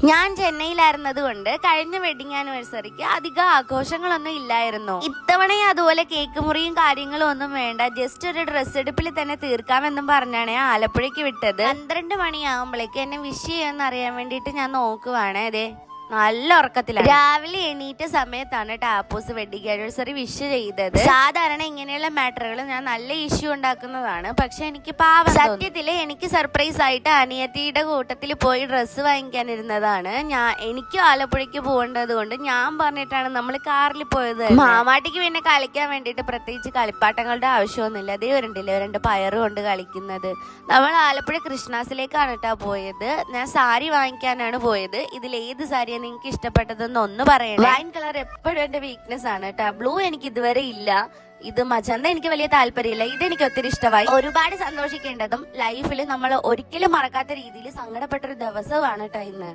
ഞാൻ ചെന്നൈയിലായിരുന്നത് കൊണ്ട് കഴിഞ്ഞ വെഡിങ് ആനിവേഴ്സറിക്ക് അധികം ആഘോഷങ്ങളൊന്നും ഇല്ലായിരുന്നു. ഇത്തവണ അതുപോലെ കേക്ക് മുറിയും കാര്യങ്ങളും ഒന്നും വേണ്ട, ജസ്റ്റ് ഒരു ഡ്രസ് എടുപ്പിൽ തന്നെ തീർക്കാമെന്നും പറഞ്ഞാണ് ആലപ്പുഴയ്ക്ക് വിട്ടത്. 12 മണിയാകുമ്പോഴേക്ക് എന്നെ വിഷ് ചെയ്യാന്ന് അറിയാൻ വേണ്ടിയിട്ട് ഞാൻ നോക്കുവാണ്. അതെ, നല്ല ഉറക്കത്തിലാണ്. രാവിലെ എണീറ്റ സമയത്താണ് ടാപ്പോസ് വെഡിങ് ആനിവേഴ്സറി വിഷ് ചെയ്തത്. സാധാരണ ഇങ്ങനെയുള്ള മാറ്ററുകൾ ഞാൻ നല്ല ഇഷ്യൂ ഉണ്ടാക്കുന്നതാണ്, പക്ഷെ എനിക്ക് പാവം സത്യത്തില് എനിക്ക് സർപ്രൈസ് ആയിട്ട് അനിയത്തിയുടെ കൂട്ടത്തിൽ പോയി ഡ്രസ്സ് വാങ്ങിക്കാനിരുന്നതാണ്. എനിക്ക് ആലപ്പുഴയ്ക്ക് പോകേണ്ടത് കൊണ്ട് ഞാൻ പറഞ്ഞിട്ടാണ് നമ്മൾ കാറിൽ പോയത്. മാമാട്ടിക്ക് പിന്നെ കളിക്കാൻ വേണ്ടിയിട്ട് പ്രത്യേകിച്ച് കളിപ്പാട്ടങ്ങളുടെ ആവശ്യമൊന്നുമില്ല. അതേ രണ്ട് പയറ് കൊണ്ട് കളിക്കുന്നത്. നമ്മൾ ആലപ്പുഴ കൃഷ്ണാസിലേക്കാണ് കേട്ടോ പോയത്. ഞാൻ സാരി വാങ്ങിക്കാനാണ് പോയത്. ഇതിൽ ഏത് സാരി നിങ്ങൾക്ക് ഇഷ്ടപ്പെട്ടതെന്ന് ഒന്ന് പറയണം. വൈൻ കളർ എപ്പോഴും എന്റെ വീക്ക്നെസ് ആണ് കേട്ടോ. ബ്ലൂ എനിക്ക് ഇതുവരെ ഇല്ല. ഇത് മജന്ത എനിക്ക് വലിയ താല്പര്യമില്ല. ഇതെനിക്ക് ഒത്തിരി ഇഷ്ടമായി. ഒരുപാട് സന്തോഷിക്കേണ്ടതും ലൈഫിൽ നമ്മൾ ഒരിക്കലും മറക്കാത്ത രീതിയിൽ സങ്കടപ്പെട്ടൊരു ദിവസമാണ് കേട്ടോ ഇന്ന്.